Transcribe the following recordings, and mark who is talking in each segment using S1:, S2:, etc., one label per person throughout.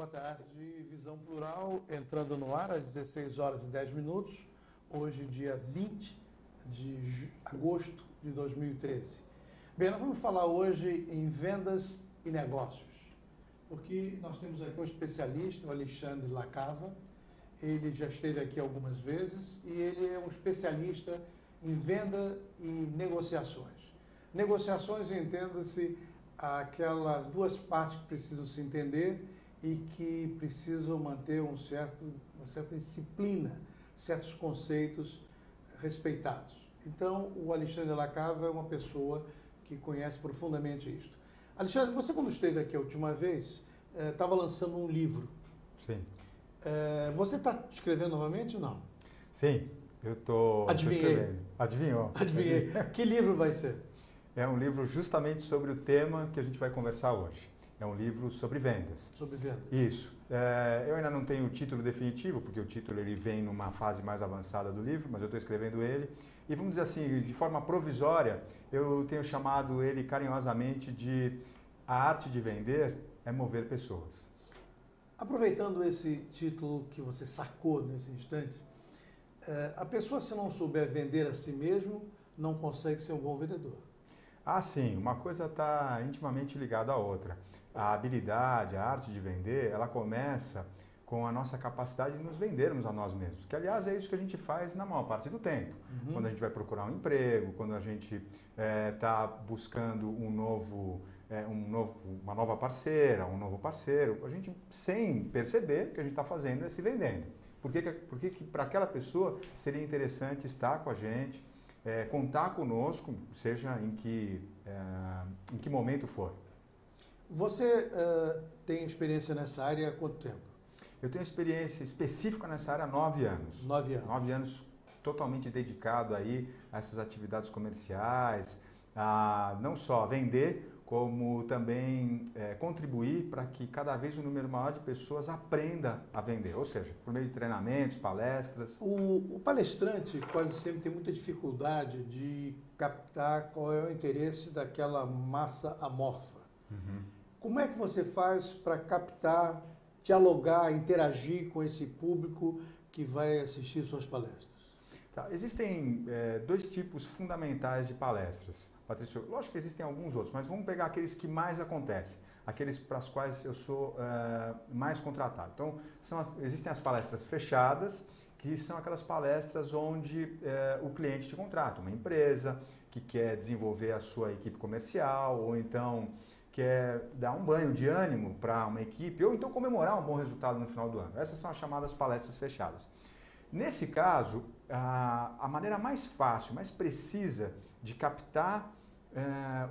S1: boa tarde. Visão Plural entrando no ar às 16 horas e 10 minutos, hoje dia 20 de agosto de 2013. Bem, nós vamos falar hoje em vendas e negócios, porque nós temos aqui um especialista, o Alexandre Lacava. Ele já esteve aqui algumas vezes e ele é um especialista em venda e negociações. Negociações, entenda-se, aquelas duas partes que precisam se entender e que precisam manter uma certa disciplina, certos conceitos respeitados. Então, o Alexandre Lacava é uma pessoa que conhece profundamente isto. Alexandre, você quando esteve aqui a última vez, estava lançando um livro.
S2: Sim.
S1: Você está escrevendo novamente ou não?
S2: Sim, eu estou escrevendo. Adivinhou?
S1: Adivinhei. Que livro vai ser?
S2: É um livro justamente sobre o tema que a gente vai conversar hoje. É um livro sobre vendas.
S1: Sobre vendas.
S2: Isso. Eu ainda não tenho o título definitivo, porque o título ele vem numa fase mais avançada do livro, mas eu estou escrevendo ele. E vamos dizer assim, de forma provisória, eu tenho chamado ele carinhosamente de A Arte de Vender é Mover Pessoas.
S1: Aproveitando esse título que você sacou nesse instante, a pessoa, se não souber vender a si mesmo, não consegue ser um bom vendedor.
S2: Ah, sim. Uma coisa está intimamente ligada à outra. A habilidade, a arte de vender, ela começa com a nossa capacidade de nos vendermos a nós mesmos. Que, aliás, é isso que a gente faz na maior parte do tempo.
S1: Uhum.
S2: Quando a gente vai procurar um emprego, quando a gente está buscando uma nova parceira, um novo parceiro, a gente, sem perceber, o que a gente está fazendo é se vendendo. Por que para aquela pessoa seria interessante estar com a gente, contar conosco, seja em que momento for.
S1: Você tem experiência nessa área há quanto tempo?
S2: Eu tenho experiência específica nessa área há 9 anos.
S1: 9 anos.
S2: 9 anos totalmente dedicado aí a essas atividades comerciais, a não só vender, como também contribuir para que cada vez um número maior de pessoas aprenda a vender, ou seja, por meio de treinamentos, palestras.
S1: O palestrante quase sempre tem muita dificuldade de captar qual é o interesse daquela massa amorfa.
S2: Uhum.
S1: Como é que você faz para captar, dialogar, interagir com esse público que vai assistir suas palestras?
S2: Tá. Existem dois tipos fundamentais de palestras, Patrício. Lógico que existem alguns outros, mas vamos pegar aqueles que mais acontecem, aqueles para os quais eu sou mais contratado. Então, existem as palestras fechadas, que são aquelas palestras onde o cliente te contrata, uma empresa que quer desenvolver a sua equipe comercial, ou então quer dar um banho de ânimo para uma equipe, ou então comemorar um bom resultado no final do ano. Essas são as chamadas palestras fechadas. Nesse caso, a maneira mais fácil, mais precisa de captar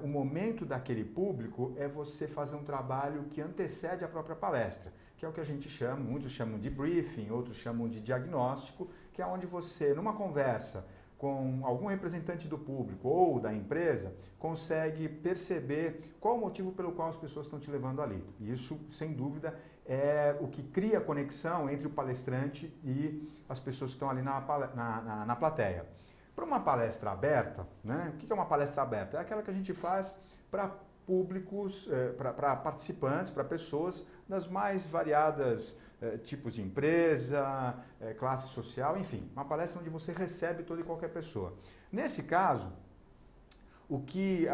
S2: o momento daquele público é você fazer um trabalho que antecede a própria palestra, que é o que a gente chama, muitos chamam de briefing, outros chamam de diagnóstico, que é onde você, numa conversa com algum representante do público ou da empresa, consegue perceber qual o motivo pelo qual as pessoas estão te levando ali. E isso, sem dúvida, é o que cria a conexão entre o palestrante e as pessoas que estão ali na plateia. Para uma palestra aberta, né, o que é uma palestra aberta? É aquela que a gente faz para públicos, para participantes, para pessoas das mais variadas tipos de empresa, classe social, enfim, uma palestra onde você recebe toda e qualquer pessoa. Nesse caso, o que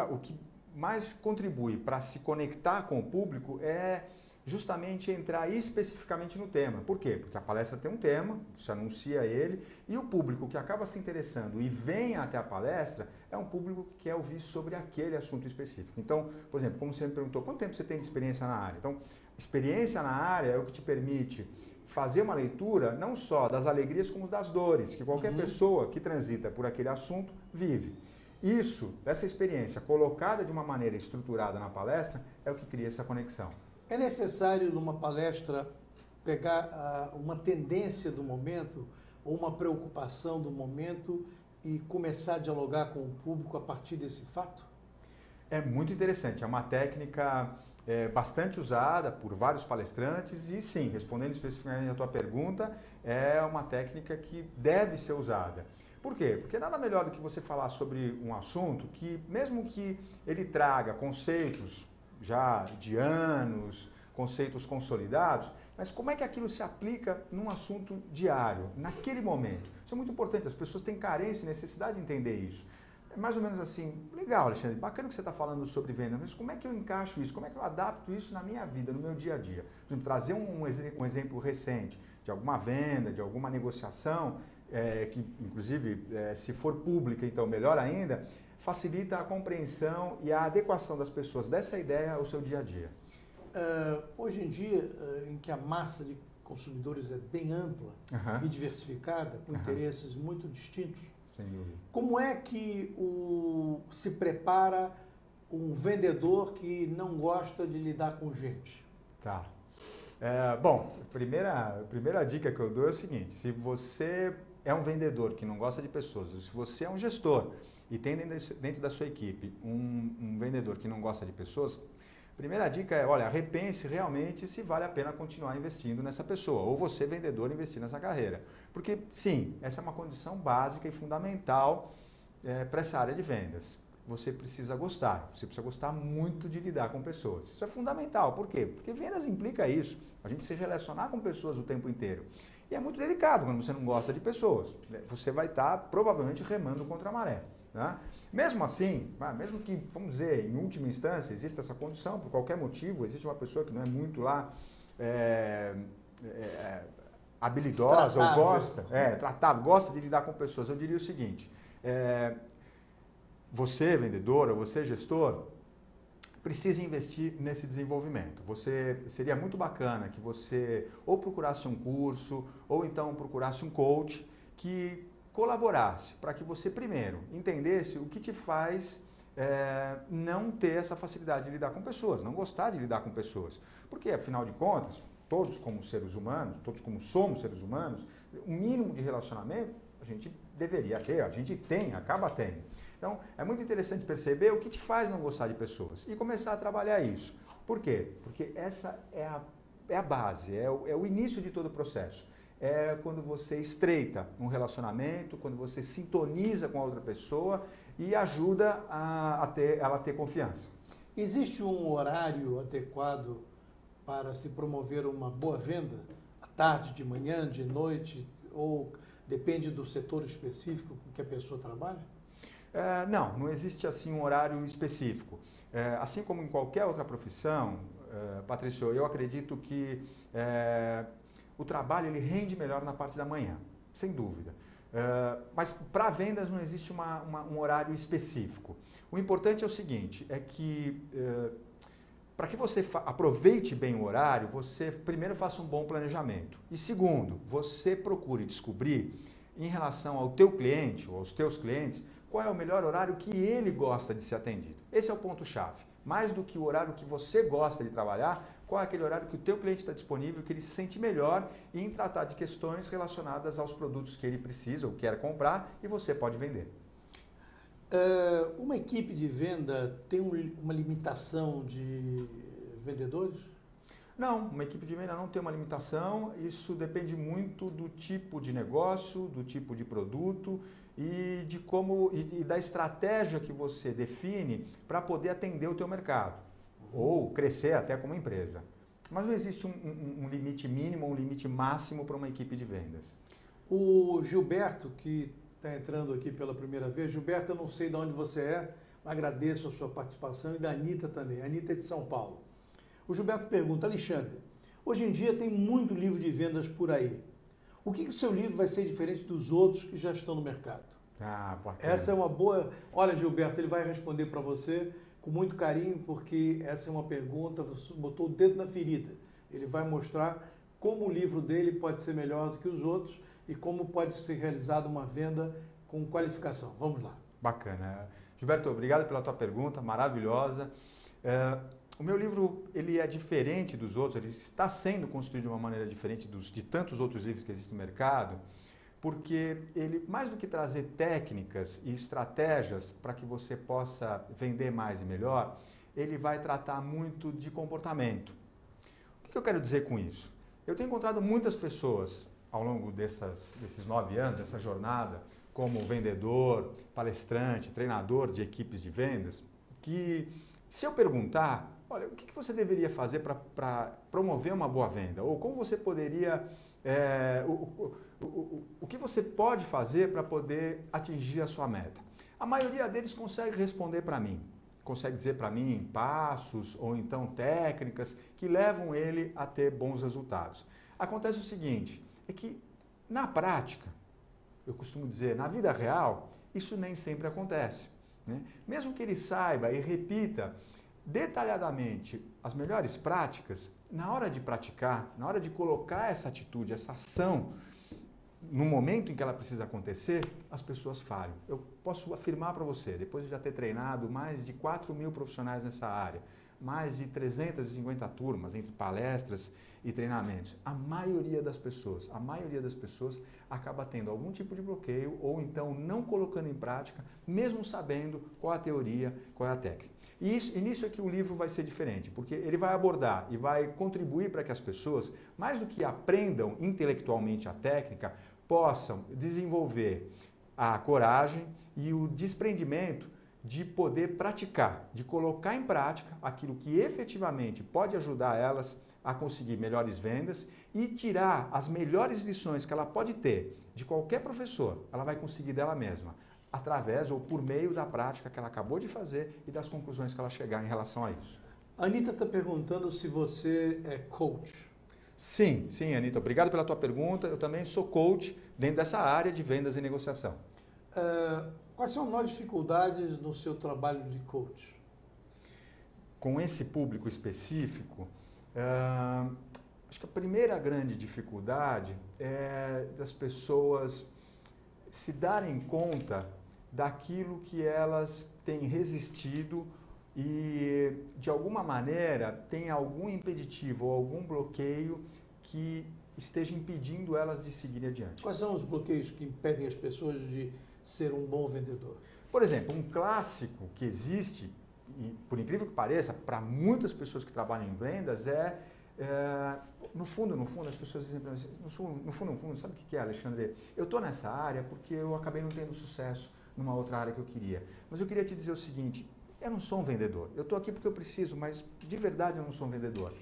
S2: mais contribui para se conectar com o público é justamente entrar especificamente no tema. Por quê? Porque a palestra tem um tema, você anuncia ele, e o público que acaba se interessando e vem até a palestra é um público que quer ouvir sobre aquele assunto específico. Então, por exemplo, como você me perguntou, quanto tempo você tem de experiência na área? Então, experiência na área é o que te permite fazer uma leitura não só das alegrias como das dores, que qualquer pessoa que transita por aquele assunto vive. Essa experiência colocada de uma maneira estruturada na palestra é o que cria essa conexão.
S1: É necessário, numa palestra, pegar uma tendência do momento ou uma preocupação do momento e começar a dialogar com o público a partir desse fato?
S2: É muito interessante, é uma técnica bastante usada por vários palestrantes e sim, respondendo especificamente à tua pergunta, é uma técnica que deve ser usada. Por quê? Porque nada melhor do que você falar sobre um assunto que, mesmo que ele traga conceitos já de anos, conceitos consolidados, mas como é que aquilo se aplica num assunto diário, naquele momento? Isso é muito importante, as pessoas têm carência e necessidade de entender isso. É mais ou menos assim, legal, Alexandre, bacana que você está falando sobre venda, mas como é que eu encaixo isso? Como é que eu adapto isso na minha vida, no meu dia a dia? Por exemplo, trazer um exemplo recente de alguma venda, de alguma negociação, que inclusive, se for pública, então melhor ainda, facilita a compreensão e a adequação das pessoas dessa ideia ao seu dia a dia.
S1: Hoje em dia, em que a massa de consumidores é bem ampla e diversificada, com interesses muito distintos, como é que se prepara um vendedor que não gosta de lidar com gente?
S2: Tá. Bom, a primeira dica que eu dou é o seguinte, se você é um vendedor que não gosta de pessoas, se você é um gestor e tem dentro da sua equipe um vendedor que não gosta de pessoas, a primeira dica é, olha, repense realmente se vale a pena continuar investindo nessa pessoa, ou você, vendedor, investir nessa carreira. Porque, sim, essa é uma condição básica e fundamental para essa área de vendas. Você precisa gostar muito de lidar com pessoas. Isso é fundamental. Por quê? Porque vendas implica isso, a gente se relacionar com pessoas o tempo inteiro. E é muito delicado quando você não gosta de pessoas. Você vai estar provavelmente remando contra a maré. Né? Mesmo assim, mesmo que, vamos dizer, em última instância, exista essa condição, por qualquer motivo, existe uma pessoa que não é muito lá habilidosa ou gosta de lidar com pessoas. Eu diria o seguinte, você, vendedor, ou você, gestor, precisa investir nesse desenvolvimento. Seria muito bacana que você ou procurasse um curso, ou então procurasse um coach que colaborasse para que você, primeiro, entendesse o que te faz não ter essa facilidade de lidar com pessoas, não gostar de lidar com pessoas. Porque, afinal de contas, todos como seres humanos, todos como somos seres humanos, o mínimo de relacionamento a gente deveria ter, a gente tem, acaba tendo. Então, é muito interessante perceber o que te faz não gostar de pessoas e começar a trabalhar isso. Por quê? Porque essa é a base, é o início de todo o processo. É quando você estreita um relacionamento, quando você sintoniza com a outra pessoa e ajuda ela a ter confiança.
S1: Existe um horário adequado para se promover uma boa venda? À tarde, de manhã, de noite? Ou depende do setor específico com que a pessoa trabalha?
S2: Não existe assim um horário específico. Assim como em qualquer outra profissão, Patrício, eu acredito que o trabalho ele rende melhor na parte da manhã, sem dúvida. Mas para vendas não existe um horário específico. O importante é o seguinte, é que para que você aproveite bem o horário, você primeiro faça um bom planejamento. E segundo, você procure descobrir em relação ao teu cliente ou aos teus clientes, qual é o melhor horário que ele gosta de ser atendido. Esse é o ponto-chave. Mais do que o horário que você gosta de trabalhar, qual é aquele horário que o teu cliente está disponível, que ele se sente melhor em tratar de questões relacionadas aos produtos que ele precisa ou quer comprar e você pode vender.
S1: Uma equipe de venda tem uma limitação de vendedores?
S2: Não, uma equipe de venda não tem uma limitação, isso depende muito do tipo de negócio, do tipo de produto e de como e da estratégia que você define para poder atender o teu mercado ou crescer até como empresa. Mas não existe um limite mínimo, um limite máximo para uma equipe de vendas.
S1: O Gilberto, que está entrando aqui pela primeira vez, Gilberto, eu não sei de onde você é, agradeço a sua participação e da Anitta também. A Anitta é de São Paulo. O Gilberto pergunta, Alexandre, hoje em dia tem muito livro de vendas por aí. O que o seu livro vai ser diferente dos outros que já estão no mercado? Essa é uma boa... Olha, Gilberto, ele vai responder para você com muito carinho, porque essa é uma pergunta, você botou o dedo na ferida. Ele vai mostrar como o livro dele pode ser melhor do que os outros e como pode ser realizada uma venda com qualificação. Vamos lá.
S2: Bacana. Gilberto, obrigado pela tua pergunta, maravilhosa. O meu livro ele é diferente dos outros, ele está sendo construído de uma maneira diferente de tantos outros livros que existem no mercado, porque ele, mais do que trazer técnicas e estratégias para que você possa vender mais e melhor, ele vai tratar muito de comportamento. O que eu quero dizer com isso? Eu tenho encontrado muitas pessoas ao longo desses 9 anos, dessa jornada, como vendedor, palestrante, treinador de equipes de vendas, que Se eu perguntar, olha, o que você deveria fazer para promover uma boa venda? Ou como você poderia, o que você pode fazer para poder atingir a sua meta? A maioria deles consegue responder para mim, consegue dizer para mim passos ou então técnicas que levam ele a ter bons resultados. Acontece o seguinte, é que na prática, eu costumo dizer, na vida real, isso nem sempre acontece, né? Mesmo que ele saiba e repita detalhadamente as melhores práticas, na hora de praticar, na hora de colocar essa atitude, essa ação, no momento em que ela precisa acontecer, as pessoas falham. Eu posso afirmar para você, depois de já ter treinado mais de 4.000 profissionais nessa área, mais de 350 turmas entre palestras e treinamentos, a maioria das pessoas acaba tendo algum tipo de bloqueio ou então não colocando em prática, mesmo sabendo qual a teoria, qual é a técnica. E nisso é que o livro vai ser diferente, porque ele vai abordar e vai contribuir para que as pessoas, mais do que aprendam intelectualmente a técnica, possam desenvolver a coragem e o desprendimento de poder praticar, de colocar em prática aquilo que efetivamente pode ajudar elas a conseguir melhores vendas e tirar as melhores lições que ela pode ter de qualquer professor, ela vai conseguir dela mesma, através ou por meio da prática que ela acabou de fazer e das conclusões que ela chegar em relação a isso.
S1: A Anitta está perguntando se você é coach.
S2: Sim, Anitta, obrigado pela tua pergunta. Eu também sou coach dentro dessa área de vendas e negociação.
S1: Quais são as maiores dificuldades no seu trabalho de coach?
S2: Com esse público específico, acho que a primeira grande dificuldade é das pessoas se darem conta daquilo que elas têm resistido e, de alguma maneira, tem algum impeditivo ou algum bloqueio que esteja impedindo elas de seguir adiante.
S1: Quais são os bloqueios que impedem as pessoas de ser um bom vendedor?
S2: Por exemplo, um clássico que existe, e por incrível que pareça, para muitas pessoas que trabalham em vendas, no fundo, as pessoas dizem para mim, no fundo, sabe o que é, Alexandre? Eu estou nessa área porque eu acabei não tendo sucesso numa outra área que eu queria. Mas eu queria te dizer o seguinte, eu não sou um vendedor. Eu estou aqui porque eu preciso, mas de verdade eu não sou um vendedor.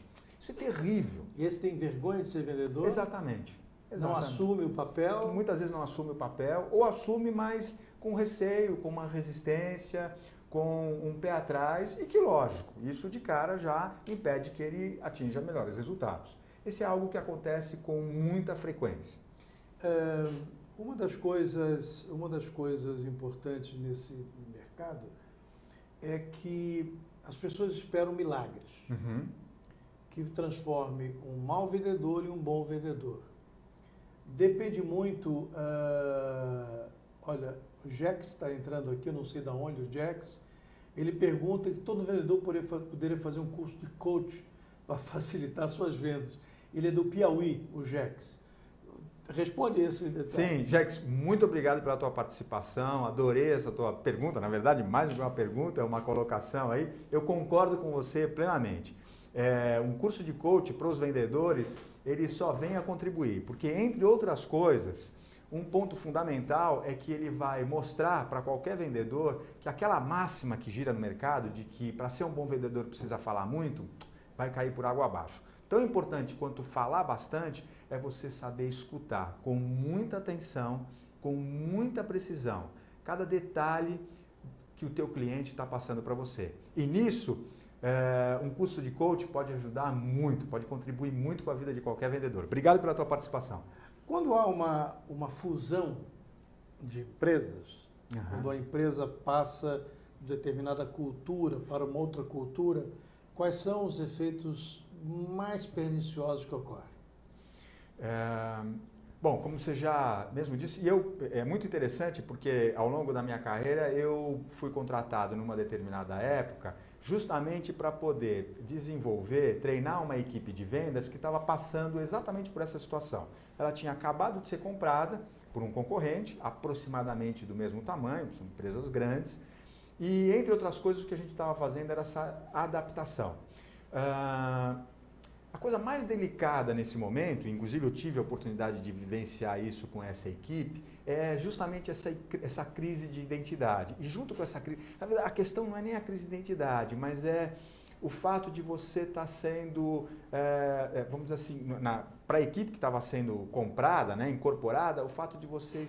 S2: Isso é terrível.
S1: E esse tem vergonha de ser vendedor?
S2: Exatamente.
S1: Não assume o papel?
S2: Muitas vezes não assume o papel, ou assume, mas com receio, com uma resistência, com um pé atrás, e que, lógico, isso de cara já impede que ele atinja melhores resultados. Esse é algo que acontece com muita frequência.
S1: Uma das coisas importantes nesse mercado é que as pessoas esperam milagres, que transforme um mau vendedor em um bom vendedor. Depende muito, olha, o Jax está entrando aqui, eu não sei de onde, o Jax, ele pergunta que todo vendedor poderia fazer um curso de coach para facilitar suas vendas. Ele é do Piauí, o Jax. Responde esse detalhe.
S2: Sim, Jax, muito obrigado pela tua participação, adorei essa tua pergunta, na verdade, mais do que uma pergunta, é uma colocação aí. Eu concordo com você plenamente. Um curso de coach para os vendedores, ele só vem a contribuir, porque, entre outras coisas, um ponto fundamental é que ele vai mostrar para qualquer vendedor que aquela máxima que gira no mercado, de que para ser um bom vendedor precisa falar muito, vai cair por água abaixo. Tão importante quanto falar bastante é você saber escutar com muita atenção, com muita precisão, cada detalhe que o teu cliente está passando para você. E nisso, um curso de coach pode ajudar muito, pode contribuir muito com a vida de qualquer vendedor. Obrigado pela tua participação.
S1: Quando há uma fusão de empresas, quando a empresa passa de determinada cultura para uma outra cultura, quais são os efeitos mais perniciosos que ocorrem?
S2: Bom, como você já mesmo disse, é muito interessante porque ao longo da minha carreira eu fui contratado numa determinada época justamente para poder desenvolver, treinar uma equipe de vendas que estava passando exatamente por essa situação. Ela tinha acabado de ser comprada por um concorrente, aproximadamente do mesmo tamanho, são empresas grandes, e entre outras coisas o que a gente estava fazendo era essa adaptação. A coisa mais delicada nesse momento, inclusive eu tive a oportunidade de vivenciar isso com essa equipe, é justamente essa crise de identidade. E junto com essa crise, na verdade, a questão não é nem a crise de identidade, mas é o fato de você estar sendo, vamos dizer assim, para a equipe que estava sendo comprada, né, incorporada, o fato de você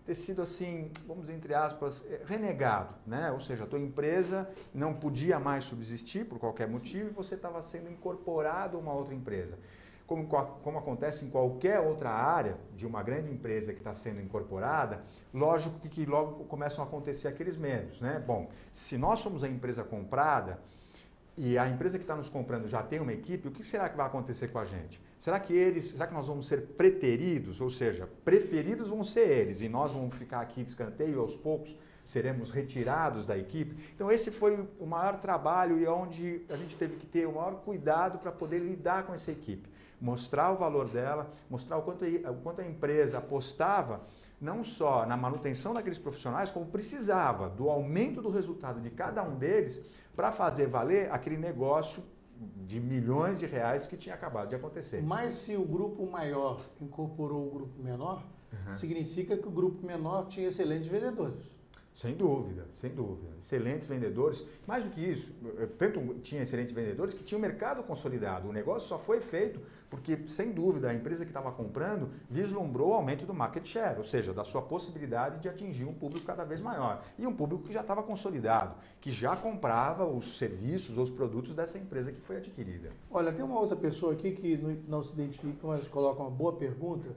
S2: ter sido assim, vamos dizer, entre aspas, renegado, né? Ou seja, a tua empresa não podia mais subsistir por qualquer motivo e você estava sendo incorporado a uma outra empresa. Como acontece em qualquer outra área de uma grande empresa que está sendo incorporada, lógico que logo começam a acontecer aqueles medos, né? Bom, se nós somos a empresa comprada e a empresa que está nos comprando já tem uma equipe, o que será que vai acontecer com a gente? Será que nós vamos ser preteridos, ou seja, preferidos vão ser eles e nós vamos ficar aqui de escanteio e aos poucos seremos retirados da equipe? Então esse foi o maior trabalho e onde a gente teve que ter o maior cuidado para poder lidar com essa equipe. Mostrar o valor dela, mostrar o quanto a empresa apostava não só na manutenção daqueles profissionais, como precisava do aumento do resultado de cada um deles para fazer valer aquele negócio de milhões de reais que tinha acabado de acontecer.
S1: Mas se o grupo maior incorporou o grupo menor, significa que o grupo menor tinha excelentes vendedores.
S2: Sem dúvida, sem dúvida. Excelentes vendedores. Mais do que isso, tanto tinha excelentes vendedores que tinha o mercado consolidado. O negócio só foi feito porque, sem dúvida, a empresa que estava comprando vislumbrou o aumento do market share, ou seja, da sua possibilidade de atingir um público cada vez maior. E um público que já estava consolidado, que já comprava os serviços ou os produtos dessa empresa que foi adquirida.
S1: Olha, tem uma outra pessoa aqui que não se identifica, mas coloca uma boa pergunta.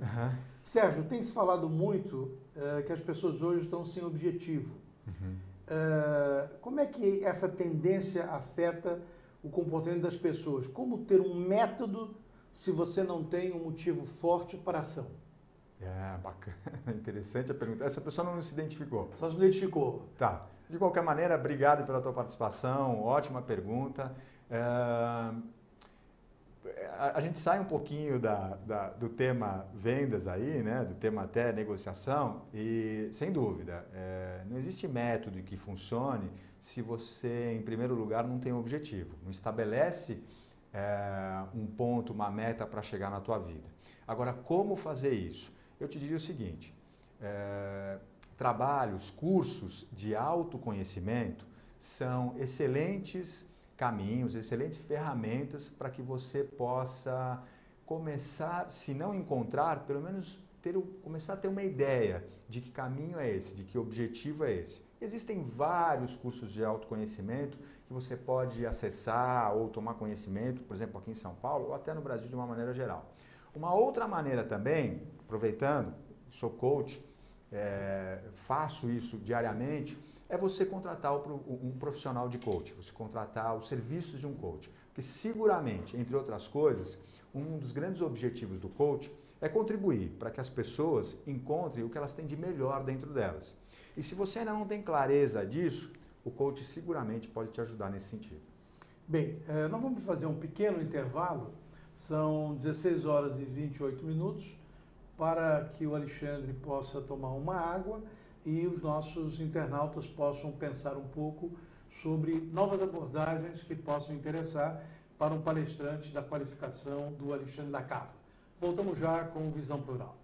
S1: Sérgio, tem se falado muito que as pessoas hoje estão sem objetivo. Como é que essa tendência afeta o comportamento das pessoas? Como ter um método se você não tem um motivo forte para a ação?
S2: Bacana, interessante a pergunta. Essa pessoa não se identificou.
S1: Só se identificou.
S2: Tá. De qualquer maneira, obrigado pela tua participação, ótima pergunta. A gente sai um pouquinho do tema vendas aí, né, do tema até negociação e, sem dúvida, não existe método que funcione se você, em primeiro lugar, não tem um objetivo, não estabelece um ponto, uma meta para chegar na tua vida. Agora, como fazer isso? Eu te diria o seguinte, trabalhos, cursos de autoconhecimento são excelentes caminhos, excelentes ferramentas para que você possa começar, se não encontrar, pelo menos começar a ter uma ideia de que caminho é esse, de que objetivo é esse. Existem vários cursos de autoconhecimento que você pode acessar ou tomar conhecimento, por exemplo, aqui em São Paulo ou até no Brasil de uma maneira geral. Uma outra maneira também, aproveitando, sou coach, faço isso diariamente, é você contratar um profissional de coach, você contratar os serviços de um coach. Porque seguramente, entre outras coisas, um dos grandes objetivos do coach é contribuir para que as pessoas encontrem o que elas têm de melhor dentro delas. E se você ainda não tem clareza disso, o coach seguramente pode te ajudar nesse sentido.
S1: Bem, nós vamos fazer um pequeno intervalo, são 16 horas e 28 minutos, para que o Alexandre possa tomar uma água e os nossos internautas possam pensar um pouco sobre novas abordagens que possam interessar para um palestrante da qualificação do Alexandre da Cava. Voltamos já com Visão Plural.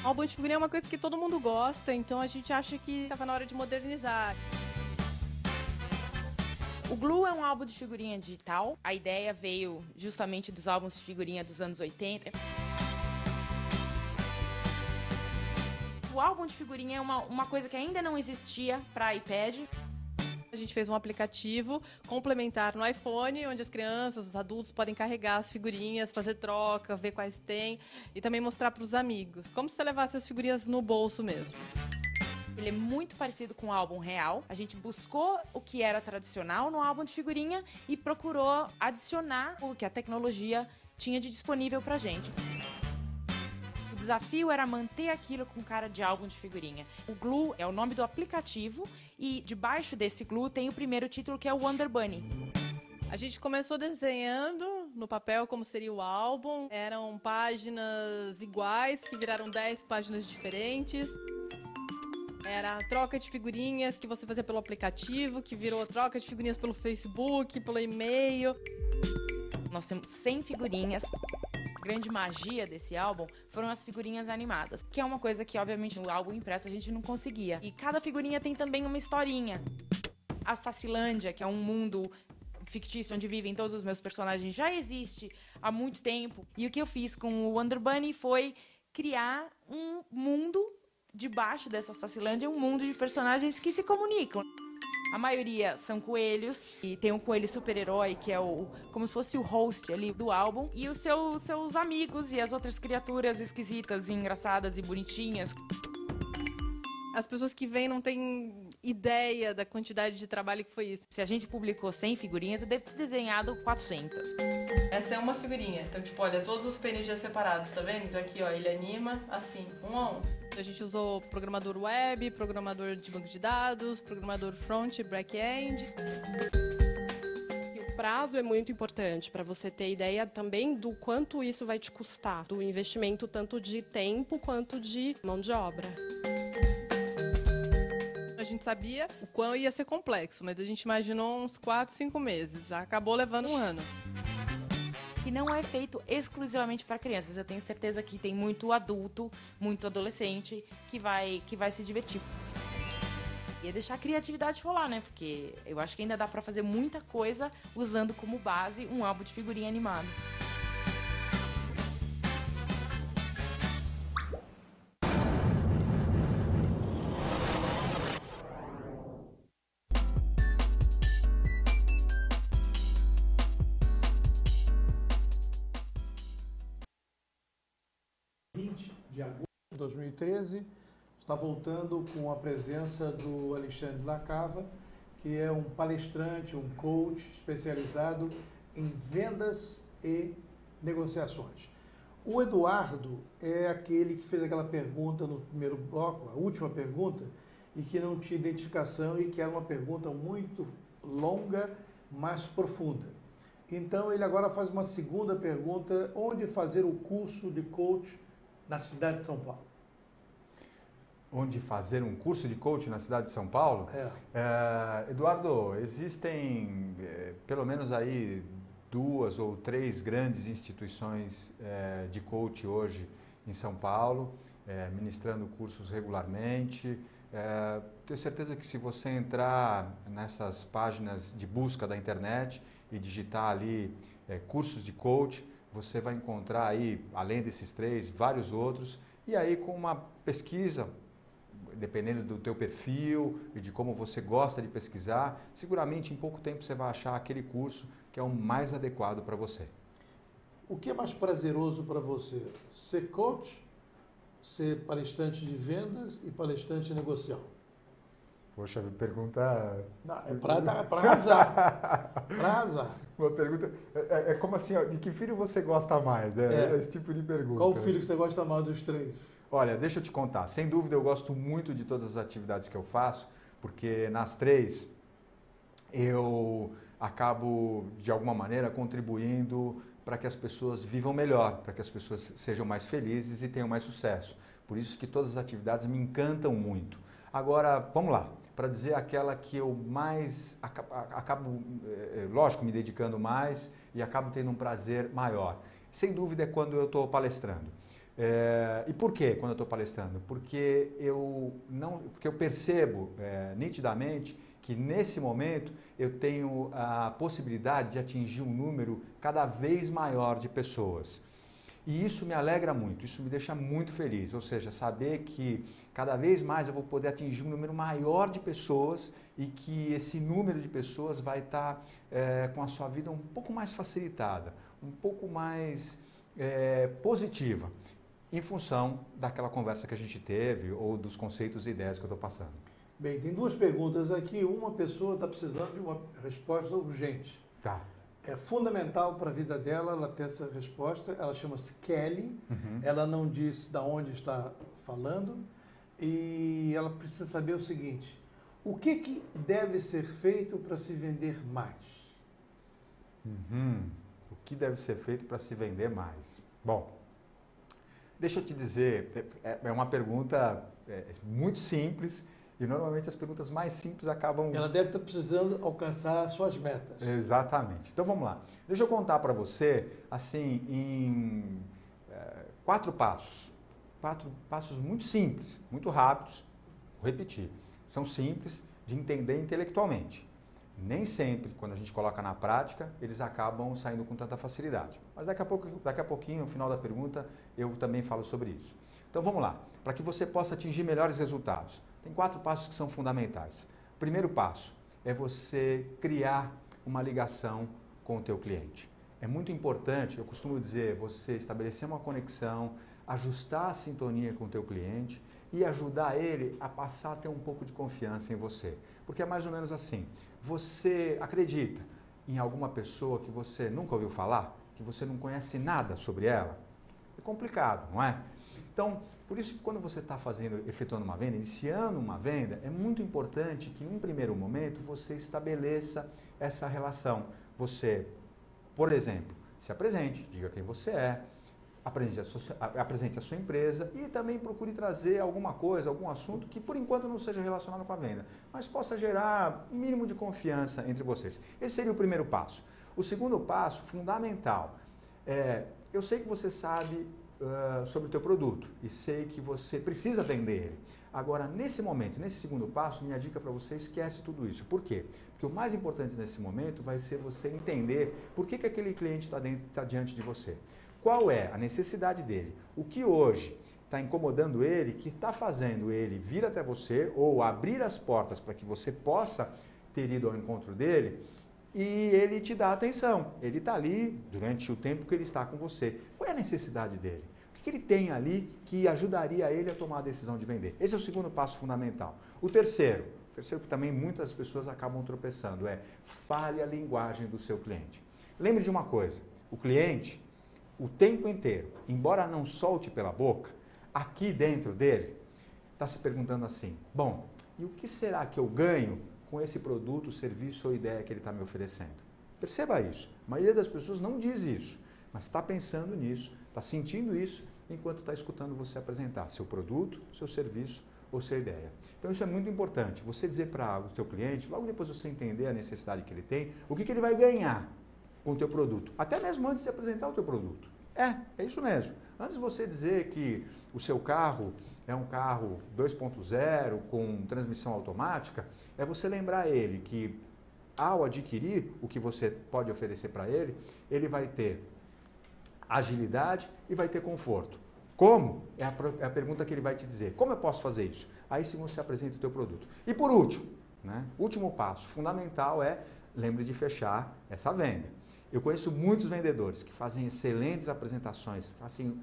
S3: Álbum de figurinha é uma coisa que todo mundo gosta, então a gente acha que estava na hora de modernizar.
S4: O Glue é um álbum de figurinha digital. A ideia veio justamente dos álbuns de figurinha dos anos 80. O álbum de figurinha é uma coisa que ainda não existia para iPad.
S3: A gente fez um aplicativo complementar no iPhone, onde as crianças, os adultos podem carregar as figurinhas, fazer troca, ver quais tem e também mostrar para os amigos. Como se você levasse as figurinhas no bolso mesmo.
S4: Ele é muito parecido com o álbum real. A gente buscou o que era tradicional no álbum de figurinha e procurou adicionar o que a tecnologia tinha de disponível pra gente. O desafio era manter aquilo com cara de álbum de figurinha. O Glue é o nome do aplicativo e debaixo desse Glue tem o primeiro título, que é o Wonder Bunny.
S3: A gente começou desenhando no papel como seria o álbum. Eram páginas iguais, que viraram 10 páginas diferentes. Era a troca de figurinhas que você fazia pelo aplicativo, que virou troca de figurinhas pelo Facebook, pelo e-mail.
S4: Nós temos 100 figurinhas. A grande magia desse álbum foram as figurinhas animadas, que é uma coisa que, obviamente, no álbum impresso a gente não conseguia. E cada figurinha tem também uma historinha. A Sacilândia, que é um mundo fictício onde vivem todos os meus personagens, já existe há muito tempo. E o que eu fiz com o Wonder Bunny foi criar um mundo debaixo dessa Sacilândia, um mundo de personagens que se comunicam. A maioria são coelhos, e tem um coelho super-herói, que é como se fosse o host ali do álbum, e os seus amigos e as outras criaturas esquisitas, e engraçadas e bonitinhas.
S3: As pessoas que vêm não têm ideia da quantidade de trabalho que foi isso.
S4: Se a gente publicou 100 figurinhas, eu devo ter desenhado 400.
S3: Essa é uma figurinha. Então, tipo, olha, todos os PNGs separados, tá vendo? Aqui, ó, ele anima assim, um a um. A gente usou programador web, programador de banco de dados, programador front e back-end.
S5: O prazo é muito importante para você ter ideia também do quanto isso vai te custar, do investimento tanto de tempo quanto de mão de obra.
S3: A gente sabia o quão ia ser complexo, mas a gente imaginou uns 4, 5 meses. Acabou levando um ano.
S4: E não é feito exclusivamente para crianças. Eu tenho certeza que tem muito adulto, muito adolescente que vai se divertir. E é deixar a criatividade rolar, né? Porque eu acho que ainda dá para fazer muita coisa usando como base um álbum de figurinha animado.
S1: De agosto de 2013, está voltando com a presença do Alexandre Lacava, que é um palestrante, um coach especializado em vendas e negociações. O Eduardo é aquele que fez aquela pergunta no primeiro bloco, a última pergunta, e que não tinha identificação e que era uma pergunta muito longa, mas profunda. Então, ele agora faz uma segunda pergunta: onde fazer o curso de coach na cidade de São Paulo?
S2: Onde fazer um curso de coach na cidade de São Paulo? Eduardo, existem pelo menos aí 2 ou 3 grandes instituições de coach hoje em São Paulo, ministrando cursos regularmente. Tenho certeza que se você entrar nessas páginas de busca da internet e digitar ali cursos de coach, você vai encontrar aí, além desses 3, vários outros. E aí, com uma pesquisa, dependendo do teu perfil e de como você gosta de pesquisar, seguramente em pouco tempo você vai achar aquele curso que é o mais adequado para você.
S1: O que é mais prazeroso para você? Ser coach, ser palestrante de vendas e palestrante negocial?
S2: Poxa, pergunta...
S1: Não, é para arrasar. Para arrasar.
S2: Uma pergunta... É como assim, ó, de que filho você gosta mais? Né? Esse tipo de pergunta.
S1: Qual o filho que você gosta mais dos 3?
S2: Olha, deixa eu te contar. Sem dúvida, eu gosto muito de todas as atividades que eu faço, porque nas 3 eu acabo, de alguma maneira, contribuindo para que as pessoas vivam melhor, para que as pessoas sejam mais felizes e tenham mais sucesso. Por isso que todas as atividades me encantam muito. Agora, vamos lá, para dizer aquela que eu mais acabo, lógico, me dedicando mais e acabo tendo um prazer maior. Sem dúvida é quando eu estou palestrando. E por que quando eu estou palestrando? Porque eu percebo nitidamente que nesse momento eu tenho a possibilidade de atingir um número cada vez maior de pessoas. E isso me alegra muito, isso me deixa muito feliz, ou seja, saber que cada vez mais eu vou poder atingir um número maior de pessoas e que esse número de pessoas vai estar com a sua vida um pouco mais facilitada, um pouco mais positiva, em função daquela conversa que a gente teve ou dos conceitos e ideias que eu estou passando.
S1: Bem, tem 2 perguntas aqui. Uma pessoa está precisando de uma resposta urgente.
S2: Tá.
S1: é fundamental para a vida dela, ela ter essa resposta. Ela chama-se Kelly, ela não diz de onde está falando e ela precisa saber o seguinte: o que deve ser feito para se vender mais?
S2: O que deve ser feito para se vender mais? Bom, deixa eu te dizer, é uma pergunta muito simples e normalmente as perguntas mais simples acabam...
S1: Ela deve estar precisando alcançar suas metas.
S2: Exatamente. Então vamos lá. Deixa eu contar para você, assim, em 4 passos. 4 passos muito simples, muito rápidos. Vou repetir. São simples de entender intelectualmente. Nem sempre, quando a gente coloca na prática, eles acabam saindo com tanta facilidade. Mas daqui a pouquinho, no final da pergunta, eu também falo sobre isso. Então vamos lá. Para que você possa atingir melhores resultados, tem 4 passos que são fundamentais. O primeiro passo é você criar uma ligação com o teu cliente. É muito importante, eu costumo dizer, você estabelecer uma conexão, ajustar a sintonia com o teu cliente e ajudar ele a passar a ter um pouco de confiança em você. Porque é mais ou menos assim, você acredita em alguma pessoa que você nunca ouviu falar, que você não conhece nada sobre ela? É complicado, não é? Então, por isso que quando você está efetuando uma venda, iniciando uma venda, é muito importante que, num primeiro momento, você estabeleça essa relação. Por exemplo, se apresente, diga quem você é, apresente a sua empresa e também procure trazer alguma coisa, algum assunto que, por enquanto, não seja relacionado com a venda, mas possa gerar um mínimo de confiança entre vocês. Esse seria o primeiro passo. O segundo passo, fundamental, eu sei que você sabe sobre o teu produto e sei que você precisa vender ele. Agora, nesse momento, nesse segundo passo, minha dica para você, esquece tudo isso. Por quê? Porque o mais importante nesse momento vai ser você entender por que aquele cliente está diante de você. Qual é a necessidade dele? O que hoje está incomodando ele, que está fazendo ele vir até você ou abrir as portas para que você possa ter ido ao encontro dele e ele te dá atenção. Ele está ali durante o tempo que ele está com você. Qual é a necessidade dele? O que ele tem ali que ajudaria ele a tomar a decisão de vender? Esse é o segundo passo fundamental. O terceiro que também muitas pessoas acabam tropeçando, fale a linguagem do seu cliente. Lembre de uma coisa, o cliente, o tempo inteiro, embora não solte pela boca, aqui dentro dele, está se perguntando assim, bom, e o que será que eu ganho com esse produto, serviço ou ideia que ele está me oferecendo? Perceba isso. A maioria das pessoas não diz isso, mas está pensando nisso, está sentindo isso, enquanto está escutando você apresentar seu produto, seu serviço ou sua ideia. Então isso é muito importante. Você dizer para o seu cliente, logo depois você entender a necessidade que ele tem, o que ele vai ganhar com o teu produto, até mesmo antes de apresentar o teu produto. É isso mesmo. Antes de você dizer que o seu carro é um carro 2.0 com transmissão automática, é você lembrar ele que ao adquirir o que você pode oferecer para ele, ele vai ter agilidade e vai ter conforto. Como? É a pergunta que ele vai te dizer. Como eu posso fazer isso? Aí sim você apresenta o teu produto. E por último, último passo fundamental lembre de fechar essa venda. Eu conheço muitos vendedores que fazem excelentes apresentações,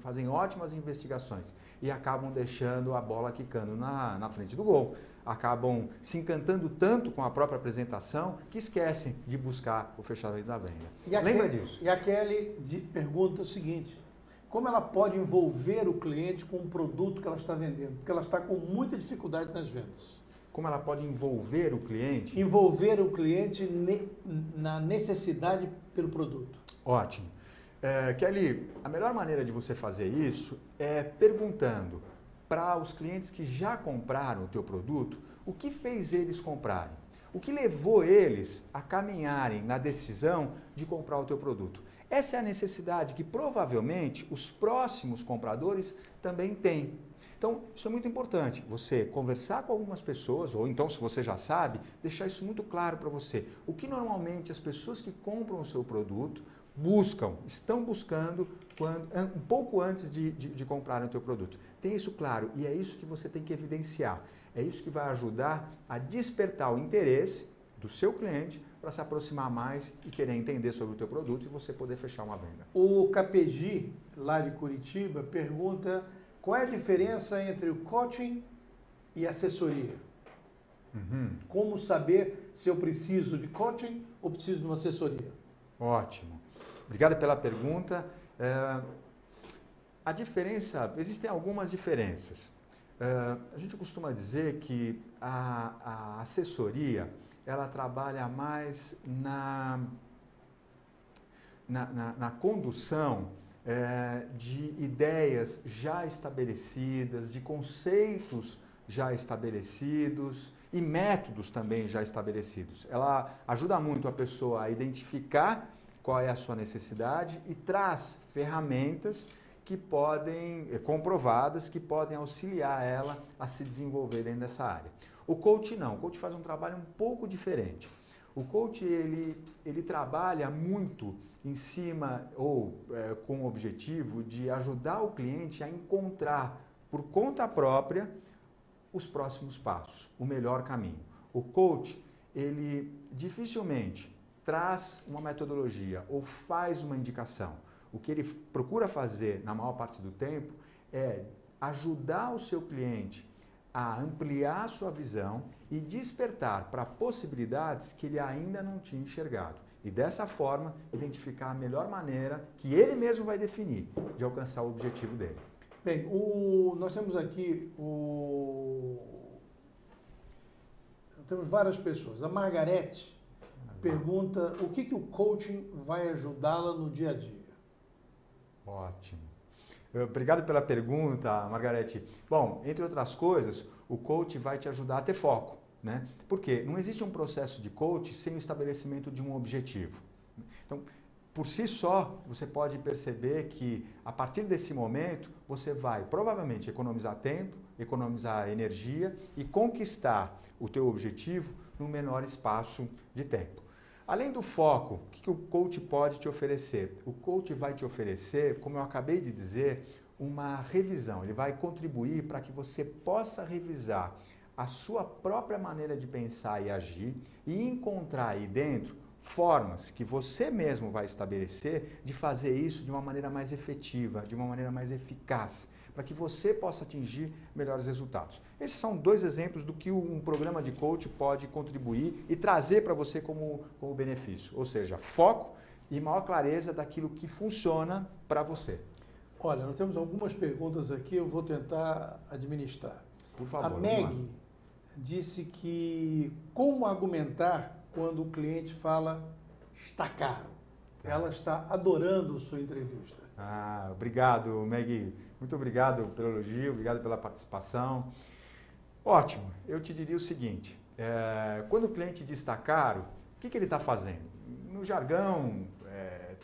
S2: fazem ótimas investigações e acabam deixando a bola quicando na frente do gol. Acabam se encantando tanto com a própria apresentação que esquecem de buscar o fechamento da venda. Lembra disso?
S1: E a Kelly pergunta o seguinte, como ela pode envolver o cliente com o produto que ela está vendendo? Porque ela está com muita dificuldade nas vendas.
S2: Como ela pode envolver o cliente?
S1: Envolver o cliente na necessidade pelo produto.
S2: Ótimo. Kelly, a melhor maneira de você fazer isso é perguntando para os clientes que já compraram o teu produto, o que fez eles comprarem? O que levou eles a caminharem na decisão de comprar o teu produto? Essa é a necessidade que provavelmente os próximos compradores também têm. Então, isso é muito importante, você conversar com algumas pessoas, ou então, se você já sabe, deixar isso muito claro para você. O que normalmente as pessoas que compram o seu produto estão buscando um pouco antes de comprarem o teu produto. Tenha isso claro e é isso que você tem que evidenciar. É isso que vai ajudar a despertar o interesse do seu cliente para se aproximar mais e querer entender sobre o teu produto e você poder fechar uma venda.
S1: O KPG, lá de Curitiba, pergunta qual é a diferença entre o coaching e assessoria? Como saber se eu preciso de coaching ou preciso de uma assessoria?
S2: Ótimo. Obrigado pela pergunta. A diferença, existem algumas diferenças. A gente costuma dizer que a assessoria, ela trabalha mais na condução de ideias já estabelecidas, de conceitos já estabelecidos e métodos também já estabelecidos. Ela ajuda muito a pessoa a identificar qual é a sua necessidade e traz ferramentas que podem, comprovadas, que podem auxiliar ela a se desenvolver dentro dessa área. O coach não, o coach faz um trabalho um pouco diferente. O coach, ele trabalha muito em cima ou com o objetivo de ajudar o cliente a encontrar por conta própria os próximos passos, o melhor caminho. O coach, ele dificilmente traz uma metodologia ou faz uma indicação. O que ele procura fazer na maior parte do tempo é ajudar o seu cliente a ampliar a sua visão e despertar para possibilidades que ele ainda não tinha enxergado. E dessa forma, identificar a melhor maneira que ele mesmo vai definir de alcançar o objetivo dele.
S1: Bem, nós temos aqui temos várias pessoas. A Margarete pergunta o que o coaching vai ajudá-la no dia a dia.
S2: Ótimo. Obrigado pela pergunta, Margarete. Bom, entre outras coisas, o coach vai te ajudar a ter foco, né? Porque não existe um processo de coach sem o estabelecimento de um objetivo. Então, por si só, você pode perceber que a partir desse momento, você vai provavelmente economizar tempo, economizar energia e conquistar o teu objetivo no menor espaço de tempo. Além do foco, o que o coach pode te oferecer? O coach vai te oferecer, como eu acabei de dizer, uma revisão. Ele vai contribuir para que você possa revisar a sua própria maneira de pensar e agir e encontrar aí dentro formas que você mesmo vai estabelecer de fazer isso de uma maneira mais efetiva, de uma maneira mais eficaz, para que você possa atingir melhores resultados. Esses são 2 exemplos do que um programa de coach pode contribuir e trazer para você como benefício, ou seja, foco e maior clareza daquilo que funciona para você.
S1: Olha, nós temos algumas perguntas aqui, eu vou tentar administrar.
S2: Por favor.
S1: A Meg disse que como argumentar quando o cliente fala está caro. Ela está adorando sua entrevista.
S2: Obrigado, Meg. Muito obrigado pelo elogio, obrigado pela participação. Ótimo. Eu te diria o seguinte, quando o cliente diz está caro, o que ele está fazendo? No jargão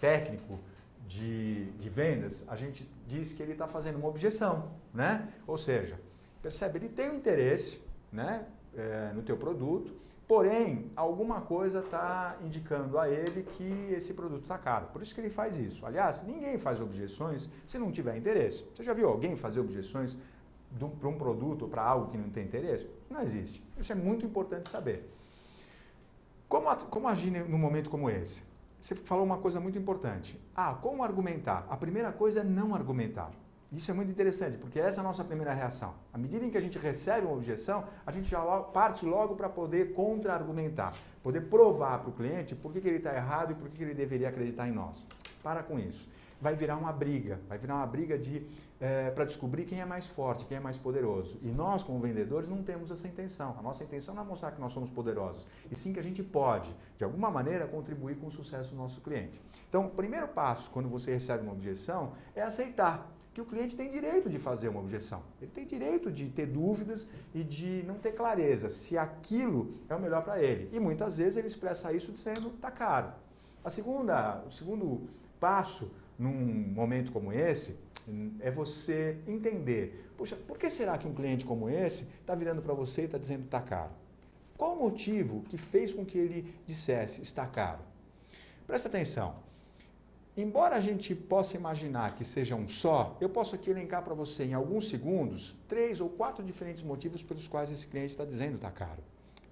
S2: técnico de vendas, a gente diz que ele está fazendo uma objeção, né? Ou seja, percebe, ele tem um interesse, né, no teu produto, porém, alguma coisa está indicando a ele que esse produto está caro. Por isso que ele faz isso. Aliás, ninguém faz objeções se não tiver interesse. Você já viu alguém fazer objeções para um produto ou para algo que não tem interesse? Não existe. Isso é muito importante saber. Como agir num momento como esse? Você falou uma coisa muito importante. Como argumentar? A primeira coisa é não argumentar. Isso é muito interessante, porque essa é a nossa primeira reação. À medida em que a gente recebe uma objeção, a gente já parte logo para poder contra-argumentar, poder provar para o cliente por que ele está errado e por que ele deveria acreditar em nós. Para com isso. Vai virar uma briga para descobrir quem é mais forte, quem é mais poderoso. E nós, como vendedores, não temos essa intenção. A nossa intenção não é mostrar que nós somos poderosos, e sim que a gente pode, de alguma maneira, contribuir com o sucesso do nosso cliente. Então, o primeiro passo, quando você recebe uma objeção, é aceitar que o cliente tem direito de fazer uma objeção. Ele tem direito de ter dúvidas e de não ter clareza se aquilo é o melhor para ele. E muitas vezes ele expressa isso dizendo está caro. O segundo passo num momento como esse é você entender, poxa, por que será que um cliente como esse está virando para você e está dizendo que está caro? Qual o motivo que fez com que ele dissesse está caro? Presta atenção. Embora a gente possa imaginar que seja um só, eu posso aqui elencar para você em alguns segundos 3 ou 4 diferentes motivos pelos quais esse cliente está dizendo que está caro.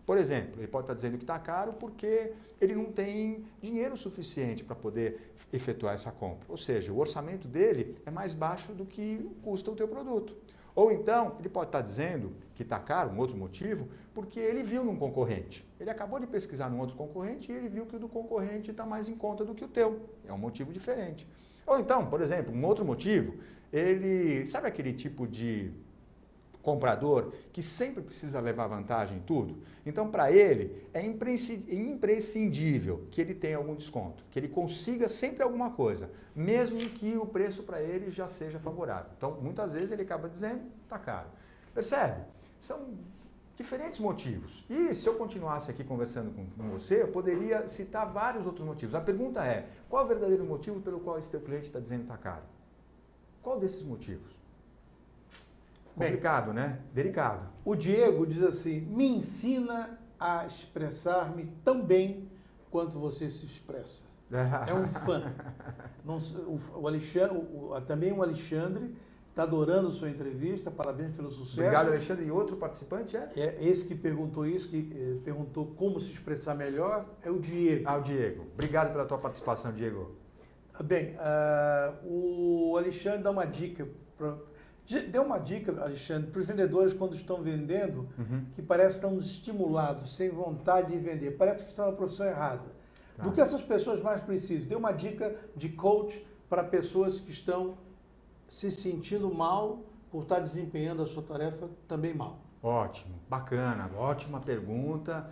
S2: Por exemplo, ele pode estar dizendo que está caro porque ele não tem dinheiro suficiente para poder efetuar essa compra. Ou seja, o orçamento dele é mais baixo do que custa o teu produto. Ou então, ele pode estar dizendo que está caro, um outro motivo, porque ele viu num concorrente. Ele acabou de pesquisar num outro concorrente e ele viu que o do concorrente está mais em conta do que o teu. É um motivo diferente. Ou então, por exemplo, um outro motivo, ele... Sabe aquele tipo de comprador que sempre precisa levar vantagem em tudo? Então, para ele, é imprescindível que ele tenha algum desconto, que ele consiga sempre alguma coisa, mesmo que o preço para ele já seja favorável. Então, muitas vezes ele acaba dizendo, está caro. Percebe? São diferentes motivos. E se eu continuasse aqui conversando com você, eu poderia citar vários outros motivos. A pergunta é, qual é o verdadeiro motivo pelo qual esse teu cliente está dizendo que está caro? Qual desses motivos? Complicado, bem, né? Delicado.
S1: O Diego diz assim, me ensina a expressar-me tão bem quanto você se expressa. É um fã. O Alexandre, também o Alexandre está adorando sua entrevista, parabéns pelo sucesso.
S2: Obrigado, Alexandre. E outro participante é?
S1: Esse que perguntou isso, que perguntou como se expressar melhor, é o Diego.
S2: Ah, o Diego. Obrigado pela tua participação, Diego.
S1: Bem, o Alexandre dá uma dica, deu uma dica, Alexandre, para os vendedores quando estão vendendo, que parece que estão estimulados, sem vontade de vender, parece que estão na profissão errada. Tá. Do que essas pessoas mais precisam? Dê uma dica de coach para pessoas que estão se sentindo mal por estar desempenhando a sua tarefa também mal.
S2: Ótimo, bacana, ótima pergunta.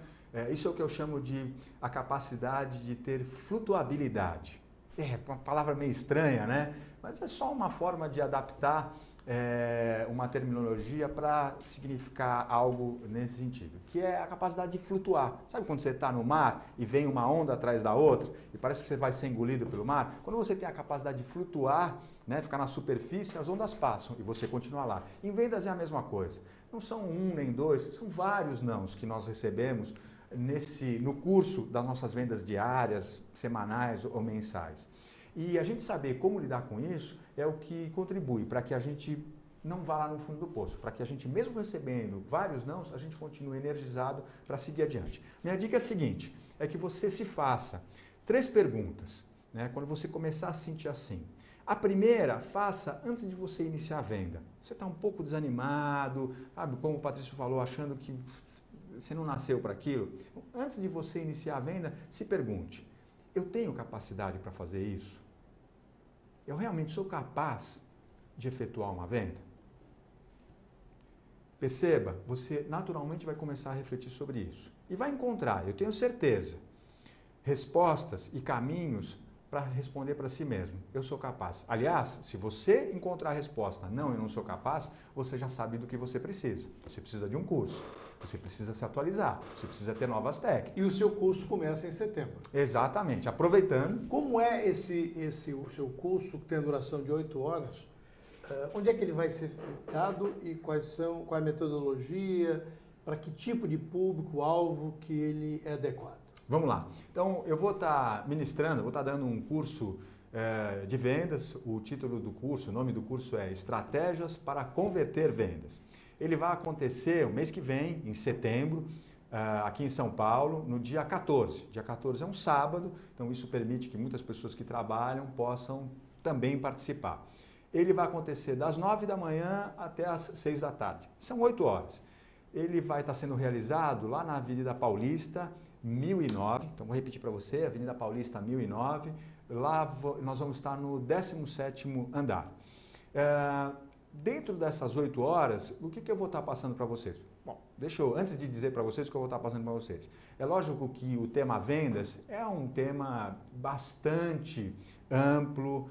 S2: Isso é o que eu chamo de a capacidade de ter flutuabilidade. É uma palavra meio estranha, né? Mas é só uma forma de adaptar uma terminologia para significar algo nesse sentido, que é a capacidade de flutuar. Sabe quando você está no mar e vem uma onda atrás da outra e parece que você vai ser engolido pelo mar? Quando você tem a capacidade de flutuar, né, ficar na superfície, as ondas passam e você continua lá. Em vendas é a mesma coisa. Não são um nem dois, são vários nãos que nós recebemos no curso das nossas vendas diárias, semanais ou mensais. E a gente saber como lidar com isso é o que contribui para que a gente não vá lá no fundo do poço, para que a gente, mesmo recebendo vários nãos, a gente continue energizado para seguir adiante. Minha dica é a seguinte, é que você se faça 3 perguntas, né, quando você começar a sentir assim. A primeira, faça antes de você iniciar a venda. Você está um pouco desanimado, sabe, como o Patrício falou, achando que você não nasceu para aquilo. Antes de você iniciar a venda, se pergunte, eu tenho capacidade para fazer isso? Eu realmente sou capaz de efetuar uma venda? Perceba, você naturalmente vai começar a refletir sobre isso. E vai encontrar, eu tenho certeza, respostas e caminhos para responder para si mesmo. Eu sou capaz. Aliás, se você encontrar a resposta, não, eu não sou capaz, você já sabe do que você precisa. Você precisa de um curso. Você precisa se atualizar, você precisa ter novas técnicas.
S1: E o seu curso começa em setembro.
S2: Exatamente, aproveitando.
S1: Como é o seu curso, que tem duração de 8 horas? Onde é que ele vai ser dado e qual é a metodologia, para que tipo de público-alvo que ele é adequado?
S2: Vamos lá. Então, eu vou estar ministrando, vou estar dando um curso de vendas. O título do curso, o nome do curso é Estratégias para Converter Vendas. Ele vai acontecer o mês que vem, em setembro, aqui em São Paulo, no dia 14. Dia 14 é um sábado, então isso permite que muitas pessoas que trabalham possam também participar. Ele vai acontecer das 9 da manhã até as 6 da tarde. São 8 horas. Ele vai estar sendo realizado lá na Avenida Paulista, 1009. Então, vou repetir para você, Avenida Paulista, 1009. Lá nós vamos estar no 17º andar. Dentro dessas 8 horas, o que eu vou estar passando para vocês? Bom, antes de dizer para vocês o que eu vou estar passando para vocês. É lógico que o tema vendas é um tema bastante amplo,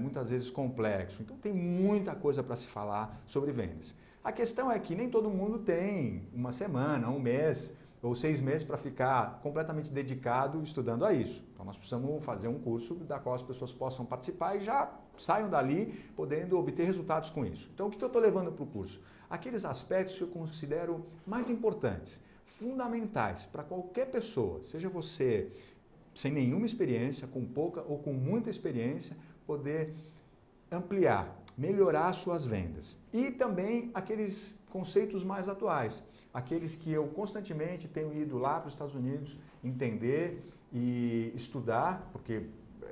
S2: muitas vezes complexo. Então, tem muita coisa para se falar sobre vendas. A questão é que nem todo mundo tem uma semana, um mês ou 6 meses para ficar completamente dedicado estudando a isso. Então, nós precisamos fazer um curso da qual as pessoas possam participar e já saiam dali podendo obter resultados com isso. Então, o que eu estou levando para o curso? Aqueles aspectos que eu considero mais importantes, fundamentais para qualquer pessoa, seja você sem nenhuma experiência, com pouca ou com muita experiência, poder ampliar, melhorar suas vendas. E também aqueles conceitos mais atuais, aqueles que eu constantemente tenho ido lá para os Estados Unidos entender e estudar, porque,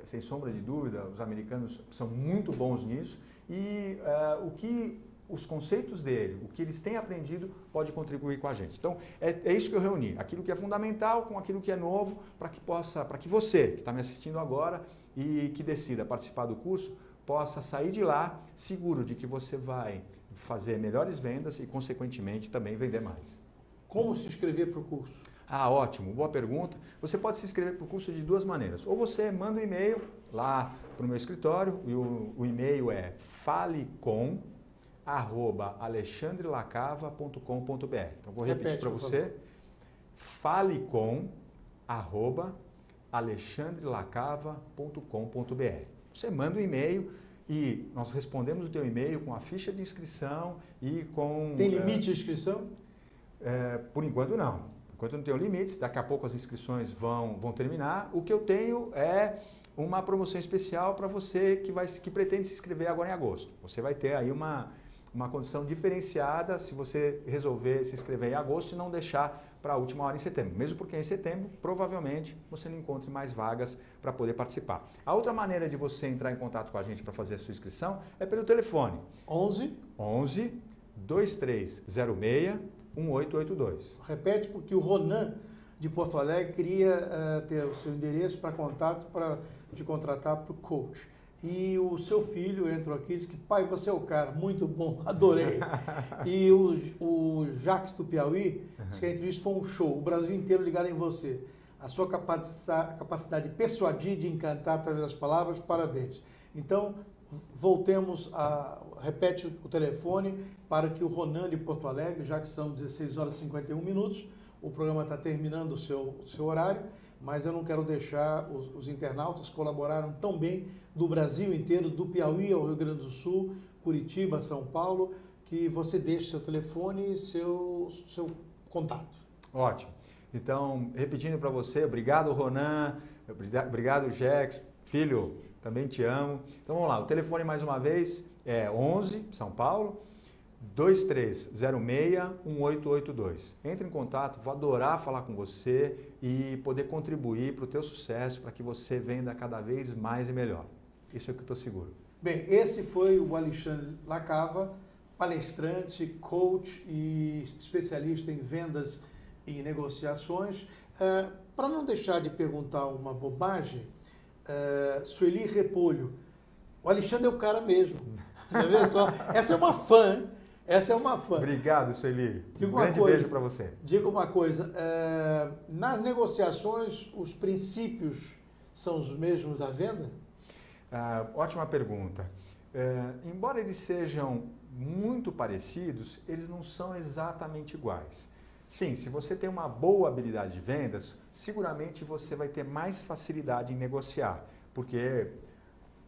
S2: sem sombra de dúvida, os americanos são muito bons nisso, e o que os conceitos dele, o que eles têm aprendido, pode contribuir com a gente. Então, é isso que eu reuni, aquilo que é fundamental com aquilo que é novo, para que você, que está me assistindo agora e que decida participar do curso, possa sair de lá seguro de que você vai fazer melhores vendas e, consequentemente, também vender mais.
S1: Como se inscrever para o curso?
S2: Ah, ótimo, boa pergunta. Você pode se inscrever para o curso de duas maneiras. Ou você manda um e-mail lá para o meu escritório, e o e-mail é falecom@alexandrelacava.com.br. Então, vou repetir para você. falecom@alexandrelacava.com.br. Você manda um e-mail e nós respondemos o teu e-mail com a ficha de inscrição e com...
S1: Tem limite de inscrição?
S2: Por enquanto não. Por enquanto não tenho limites, daqui a pouco as inscrições vão terminar. O que eu tenho é uma promoção especial para você que pretende se inscrever agora em agosto. Você vai ter aí uma condição diferenciada se você resolver se inscrever em agosto e não deixar para a última hora em setembro. Mesmo porque em setembro, provavelmente, você não encontre mais vagas para poder participar. A outra maneira de você entrar em contato com a gente para fazer a sua inscrição é pelo telefone.
S1: 11
S2: 2306 1882.
S1: Repete, porque o Ronan de Porto Alegre queria ter o seu endereço para contato para te contratar para o coach. E o seu filho entrou aqui e disse que, pai, você é o cara, muito bom, adorei. E o Jacques do Piauí disse que a entrevista foi um show, o Brasil inteiro ligado em você. A sua capacidade de persuadir, de encantar através das palavras, parabéns. Então, voltemos repete o telefone para que o Ronan de Porto Alegre, já que são 16 horas e 51 minutos, o programa está terminando o seu horário, mas eu não quero deixar os internautas colaboraram tão bem do Brasil inteiro, do Piauí ao Rio Grande do Sul, Curitiba, São Paulo, que você deixe seu telefone e seu contato.
S2: Ótimo. Então, repetindo para você, obrigado Ronan, obrigado Jex, filho, também te amo. Então vamos lá, o telefone mais uma vez é 11, São Paulo, 2306-1882. Entre em contato, vou adorar falar com você e poder contribuir para o teu sucesso, para que você venda cada vez mais e melhor. Isso é o que eu estou seguro.
S1: Bem, esse foi o Alexandre Lacava, palestrante, coach e especialista em vendas e negociações. Para não deixar de perguntar uma bobagem, Sueli Repolho, o Alexandre é o cara mesmo. Você vê só? Essa é uma fã, hein? Essa é uma fã.
S2: Obrigado, Sueli. Um grande beijo para você.
S1: Diga uma coisa, nas negociações, os princípios são os mesmos da venda?
S2: Ótima pergunta. Embora eles sejam muito parecidos, eles não são exatamente iguais. Sim, se você tem uma boa habilidade de vendas, seguramente você vai ter mais facilidade em negociar, porque,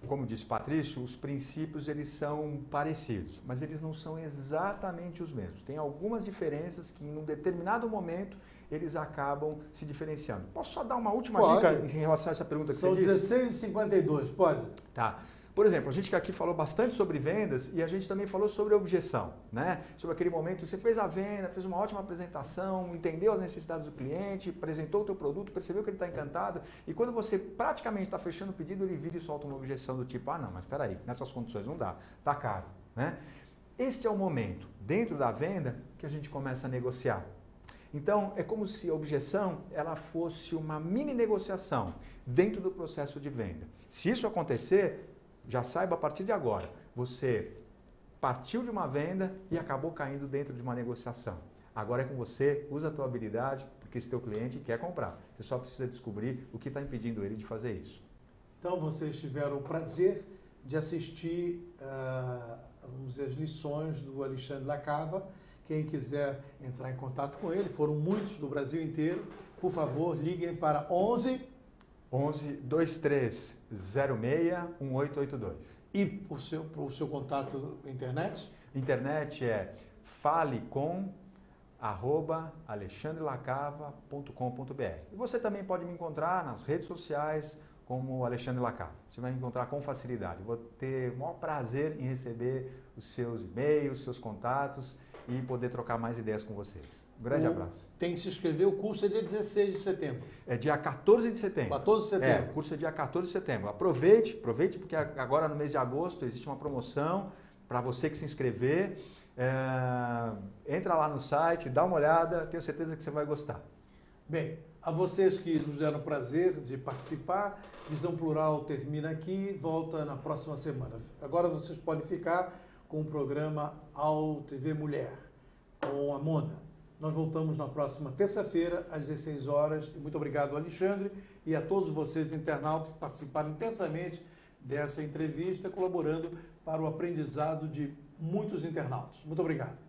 S2: como disse Patrício, os princípios eles são parecidos, mas eles não são exatamente os mesmos. Tem algumas diferenças que em um determinado momento eles acabam se diferenciando. Posso só dar uma última dica em relação a essa pergunta que você disse?
S1: São 16h52, pode?
S2: Tá. Por exemplo, a gente que aqui falou bastante sobre vendas e a gente também falou sobre objeção, né? Sobre aquele momento que você fez a venda, fez uma ótima apresentação, entendeu as necessidades do cliente, apresentou o teu produto, percebeu que ele está encantado e quando você praticamente está fechando o pedido, ele vira e solta uma objeção do tipo, não, mas espera aí, nessas condições não dá, tá caro, né? Este é o momento, dentro da venda, que a gente começa a negociar. Então, é como se a objeção ela fosse uma mini negociação dentro do processo de venda. Se isso acontecer, já saiba a partir de agora, você partiu de uma venda e acabou caindo dentro de uma negociação. Agora é com você, usa a tua habilidade, porque esse teu cliente quer comprar. Você só precisa descobrir o que está impedindo ele de fazer isso.
S1: Então, vocês tiveram o prazer de assistir vamos dizer, as lições do Alexandre Lacava. Quem quiser entrar em contato com ele, foram muitos do Brasil inteiro, por favor, liguem para 11 2306 1882. E o seu contato internet?
S2: Internet é falecom@alexandrelacava.com.br. E você também pode me encontrar nas redes sociais como Alexandre Lacava. Você vai me encontrar com facilidade. Vou ter o maior prazer em receber os seus e-mails, seus contatos e poder trocar mais ideias com vocês. Um grande abraço.
S1: Tem que se inscrever, o curso é dia 16 de setembro.
S2: É dia 14 de setembro.
S1: 14 de setembro.
S2: O curso é dia 14 de setembro. Aproveite, porque agora no mês de agosto existe uma promoção para você que se inscrever. Entra lá no site, dá uma olhada, tenho certeza que você vai gostar.
S1: Bem, a vocês que nos deram o prazer de participar, Visão Plural termina aqui, volta na próxima semana. Agora vocês podem ficar com o programa Ao TV Mulher, com a Mona. Nós voltamos na próxima terça-feira, às 16 horas. E muito obrigado, Alexandre, e a todos vocês, internautas, que participaram intensamente dessa entrevista, colaborando para o aprendizado de muitos internautas. Muito obrigado.